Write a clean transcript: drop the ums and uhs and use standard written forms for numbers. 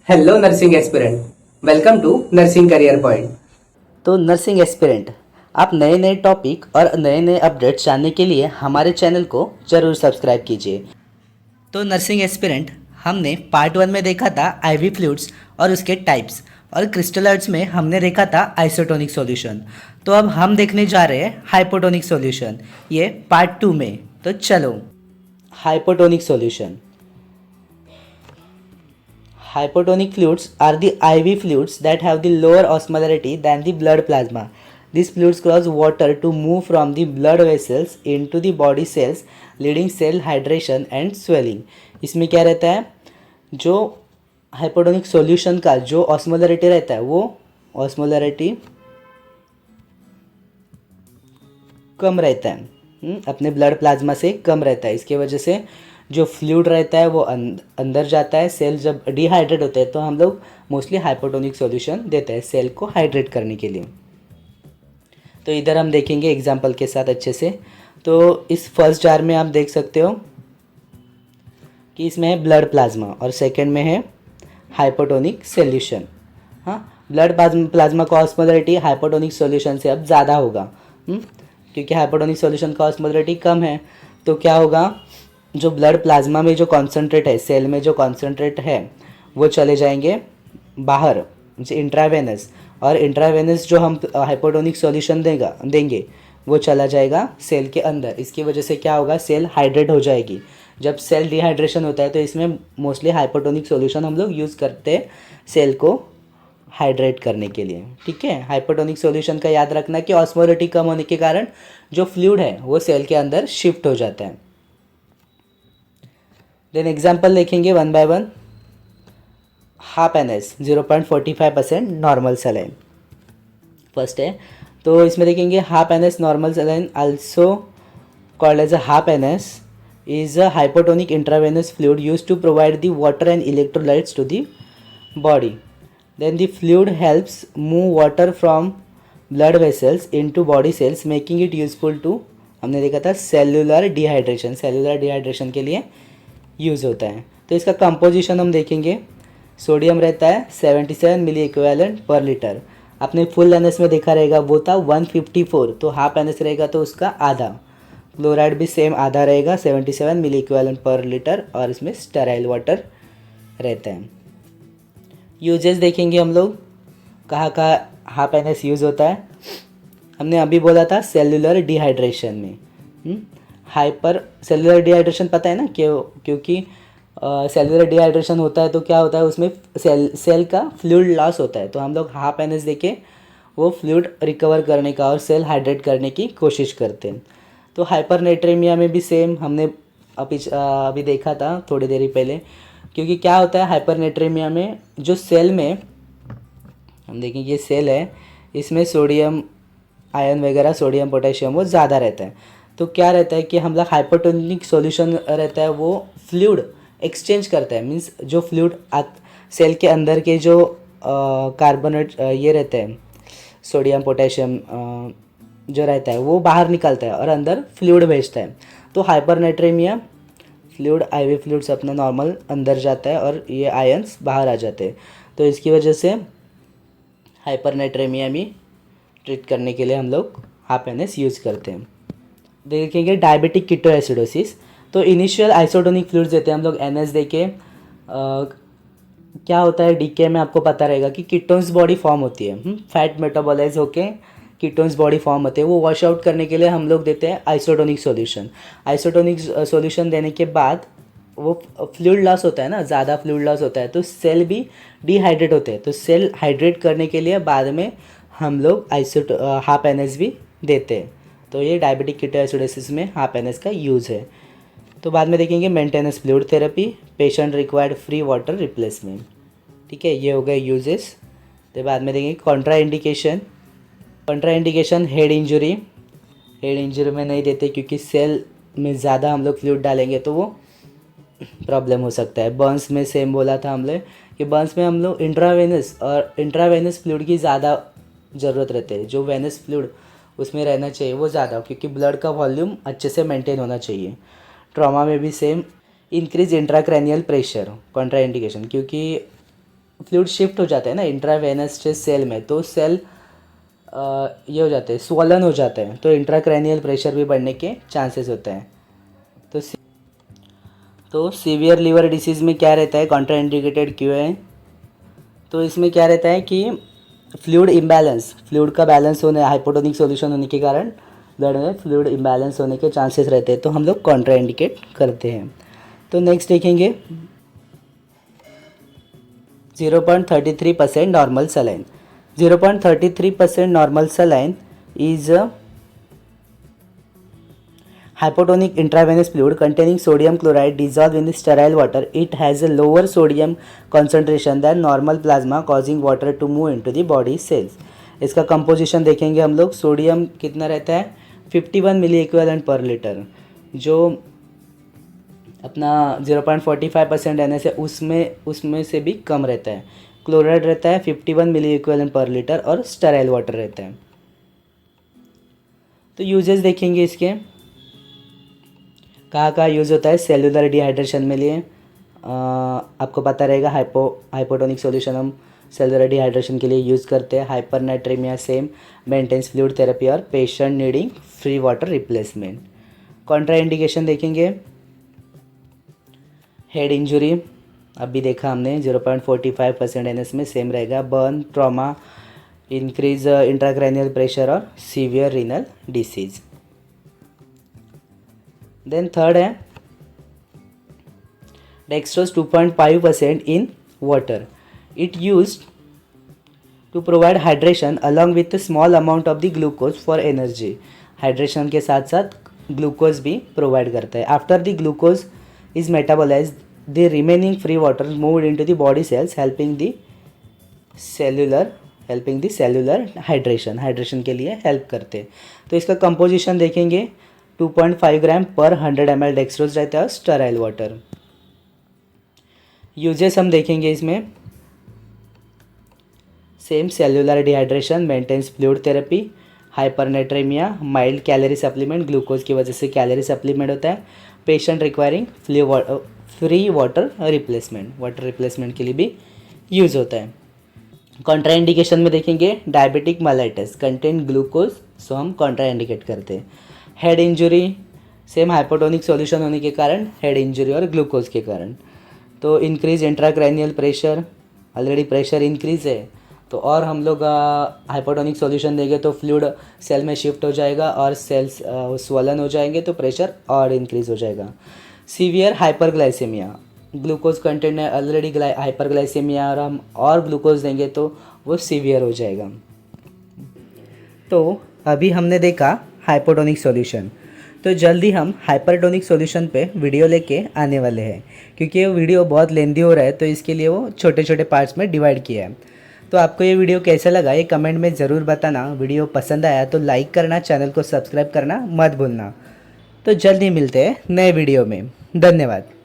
Hello nursing aspirant, welcome to nursing career point. तो nursing aspirant, आप नए नए टॉपिक और नए नए अपडेट्स जानने के लिए हमारे चैनल को ज़रूर सब्सक्राइब कीजिए। तो नर्सिंग एस्पिरेंट, हमने पार्ट 1 में देखा था आईवी फ्लूइड्स और उसके टाइप्स, और क्रिस्टलाइट्स में हमने देखा था आइसोटोनिक सॉल्यूशन। तो अब हम देखने जा रहे हैं हाइपोटोनिक सॉल्यूशन, ये पार्ट 2 में। तो चलो, hypotonic solution. Hypotonic fluids are the IV fluids that have the lower osmolarity than the blood plasma. These fluids cause water to move from the blood vessels into the body cells, leading cell hydration and swelling. इसमें क्या रहता है, जो hypotonic solution का जो osmolarity रहता है वो ऑस्मोलरिटी कम रहता है, अपने ब्लड प्लाज्मा से कम रहता है। इसके वजह से जो फ्लूइड रहता है वो अंदर जाता है। सेल जब डिहाइड्रेट होते हैं तो हम लोग मोस्टली हाइपोटोनिक सॉल्यूशन देते हैं सेल को हाइड्रेट करने के लिए। तो इधर हम देखेंगे एग्जांपल के साथ अच्छे से। तो इस फर्स्ट जार में आप देख सकते हो कि इसमें है ब्लड प्लाज्मा और सेकेंड में है हाइपोटोनिक सॉल्यूशन। हाँ, ब्लड प्लाज्मा का ऑस्मोलरिटी हाइपोटोनिक सॉल्यूशन से अब ज़्यादा होगा, क्योंकि हाइपोटोनिक सॉल्यूशन का ऑस्मोलरिटी कम है। तो क्या होगा, जो ब्लड प्लाज्मा में जो कॉन्सेंट्रेट है, सेल में जो कॉन्सेंट्रेट है, वो चले जाएंगे बाहर इंट्रावेनस, और इंट्रावेनस जो हम हाइपोटोनिक सॉल्यूशन देंगे वो चला जाएगा सेल के अंदर। इसकी वजह से क्या होगा, सेल हाइड्रेट हो जाएगी। जब सेल डिहाइड्रेशन होता है तो इसमें मोस्टली हाइपोटोनिक सॉल्यूशन हम लोग यूज़ करते हैं सेल को हाइड्रेट करने के लिए। ठीक है, हाइपोटोनिक सॉल्यूशन का याद रखना कि ऑस्मोलरिटी कम होने के कारण जो फ्लूइड है वो सेल के अंदर शिफ्ट हो जाता है। देन एग्जाम्पल देखेंगे one by one. Half N S 0.45% normal saline first है। तो इसमें देखेंगे half N S normal saline also called as a half N S is a hypotonic intravenous fluid used to provide the water and electrolytes to the body. Then the fluid helps move water from blood vessels into body cells, making it useful to, हमने देखा था cellular dehydration, cellular dehydration के लिए use होता है। तो इसका composition हम देखेंगे। सोडियम रहता है 77 मिली इक्विवेलेंट पर लीटर। आपने फुल एन में देखा रहेगा वो था 154, तो हाफ एन रहेगा तो उसका आधा। क्लोराइड भी सेम आधा रहेगा 77 मिली इक्विवेलेंट पर लीटर, और इसमें स्टेराइल वाटर रहता है। यूजेस देखेंगे हम लोग, कहाँ कहाँ हाफ एन एस यूज़ होता है। हमने अभी बोला था सेलुलर डिहाइड्रेशन में। हाइपर सेलुलर डिहाइड्रेशन पता है ना, क्योंकि सेलुलर डिहाइड्रेशन होता है तो क्या होता है, उसमें सेल का फ्लूइड लॉस होता है। तो हम लोग हाफ एन एस देके वो फ्लूइड रिकवर करने का और सेल हाइड्रेट करने की कोशिश करते हैं। तो हाइपरनेट्रेमिया में भी सेम हमने अभी देखा था थोड़ी देर पहले। क्योंकि क्या होता है हाइपरनेट्रेमिया में, जो सेल में हम देखेंगे ये सेल है, इसमें सोडियम आयन वगैरह, सोडियम पोटेशियम वो ज़्यादा रहता है। तो क्या रहता है कि हम लोग हाइपोटोनिक सॉल्यूशन रहता है वो फ्लूइड एक्सचेंज करता है। मीन्स जो फ्लूइड सेल के अंदर के जो कार्बोनेट ये रहते हैं, सोडियम पोटेशियम जो रहता है वो बाहर निकलता है और अंदर फ्लूइड भेजता है। तो हाइपरनेट्रेमिया फ्लूइड, आईवी फ्लूइड्स अपना नॉर्मल अंदर जाता है और ये आयंस बाहर आ जाते हैं। तो इसकी वजह से हाइपरनेट्रेमिया में ट्रीट करने के लिए हम लोग हाफ एन एस यूज़ करते हैं। देखेंगे डायबिटिक कीटोएसिडोसिस। तो इनिशियल आइसोटोनिक फ्लूइड्स देते हैं हम लोग एन एस दे के। क्या होता है डीके में आपको पता रहेगा कि कीटोन्स बॉडी फॉर्म होती है, फैट मेटाबोलाइज होके कीटोन्स बॉडी फॉर्म होते हैं। वो वॉश आउट करने के लिए हम लोग देते हैं आइसोटोनिक सॉल्यूशन। आइसोटोनिक सॉल्यूशन देने के बाद वो फ्लूइड लॉस होता है ना, ज़्यादा फ्लूइड लॉस होता है तो सेल भी डिहाइड्रेट होते हैं। तो सेल हाइड्रेट करने के लिए बाद में हम लोग हाफ एन एस भी देते हैं। तो ये डायबिटिक कीटोएसिडोसिस में हाफ एन एस का यूज़ है। तो बाद में देखेंगे maintenance fluid therapy, patient required free water replacement. ठीक है, ये हो गए यूजेस। तो बाद में देखेंगे Contra indication. Contra indication head injury. Head injury में नहीं देते क्योंकि सेल में ज़्यादा हम लोग फ्लूइड डालेंगे तो वो प्रॉब्लम हो सकता है। बर्न्स में सेम बोला था हमने कि बर्न्स में हम लोग इंट्रावेनस फ्लूइड की ज़्यादा ज़रूरत रहती है। जो वेनस फ्लूइड उसमें रहना चाहिए वो ज़्यादा, क्योंकि ब्लड का वॉल्यूम अच्छे से मेंटेन होना चाहिए। ट्रॉमा में भी same, increase intracranial pressure Contra indication, क्योंकि फ्लूइड शिफ्ट हो जाता है ना इंट्रावेनस सेल में, तो सेल ये हो जाते हैं, स्वलन हो जाते हैं, तो इंट्राक्रैनियल प्रेशर भी बढ़ने के चांसेस होते हैं। तो सीवियर लीवर डिसीज़ में क्या रहता है, कॉन्ट्राइंडिकेटेड क्यों है? तो इसमें क्या रहता है कि फ्लूइड इम्बैलेंस, फ्लूइड का बैलेंस होने, हाइपोटोनिक सॉल्यूशन होने के कारण ब्लड में फ्लूइड इम्बैलेंस होने के चांसेस रहते हैं, तो हम लोग कॉन्ट्राइंडिकेट करते हैं। तो नेक्स्ट देखेंगे 0.33% normal saline. 0.33% normal saline is a hypotonic intravenous fluid containing sodium chloride dissolved in the sterile water. It has a lower sodium concentration than normal plasma, causing water to move into the body cells. इसका composition देखेंगे हम लोग, sodium कितना रहता है 51 मिली equivalent पर litre, जो अपना 0.45% NS है उसमें से भी कम रहता है। क्लोराइड रहता है 51 मिली इक्विवेलेंट पर लीटर और स्टेराइल वाटर रहता है। तो यूजेस देखेंगे इसके, कहाँ यूज़ होता है, सेलुलर डिहाइड्रेशन में लिए आपको पता रहेगा, हाइपोटोनिक सॉल्यूशन हम सेलुलर डिहाइड्रेशन के लिए यूज़ करते हैं। Hypernatraemia same, maintenance fluid therapy और patient needing free water replacement. Contraindication देखेंगे, हेड इंजुरी अभी देखा हमने 0.45% NS में सेम रहेगा, burn, trauma, increase intracranial pressure और severe renal disease. Then third है dextrose 2.5% in water. It used to provide hydration along with a small amount of the glucose for energy. Hydration के साथ साथ glucose भी provide करता है। After the glucose is metabolize the remaining free water moved into the body cells helping the cellular hydration के लिए help करते हैं। तो इसका कंपोजिशन देखेंगे 2.5 ग्राम पर 100 ml डेक्सट्रोज रहता है, स्टेराइल वाटर। यूजेस हम देखेंगे इसमें, same cellular dehydration, maintenance fluid therapy, hypernatremia, mild calorie supplement, glucose की वजह से कैलोरी सप्लीमेंट होता है, patient requiring free water replacement के लिए भी यूज़ होता है। कॉन्ट्राइंडिकेशन में देखेंगे diabetic mellitus contain glucose, so हम कॉन्ट्राइंडिकेट करते हैं। Head injury same hypotonic solution होने के कारण हेड इंजरी और ग्लूकोज के कारण। तो increase intracranial pressure, already pressure increase है, तो और हम लोग हाइपोटोनिक सॉल्यूशन देंगे तो फ्लूइड सेल में शिफ्ट हो जाएगा और सेल्स स्वलन हो जाएंगे, तो प्रेशर और इंक्रीज हो जाएगा। सीवियर हाइपरग्लाइसेमिया, ग्लूकोज कंटेंट है ऑलरेडी हाइपरग्लाइसेमिया, और हम और ग्लूकोज देंगे तो वो सीवियर हो जाएगा। तो अभी हमने देखा हाइपोटोनिक सॉल्यूशन, तो जल्दी हम हाइपरटोनिक सॉल्यूशन पे वीडियो लेके आने वाले हैं, क्योंकि ये वीडियो बहुत लेंदी हो रहा है, तो इसके लिए वो छोटे छोटे पार्ट्स में डिवाइड किया है। तो आपको ये वीडियो कैसा लगा ये कमेंट में ज़रूर बताना। वीडियो पसंद आया तो लाइक करना, चैनल को सब्सक्राइब करना मत भूलना। तो जल्दी मिलते हैं नए वीडियो में। धन्यवाद।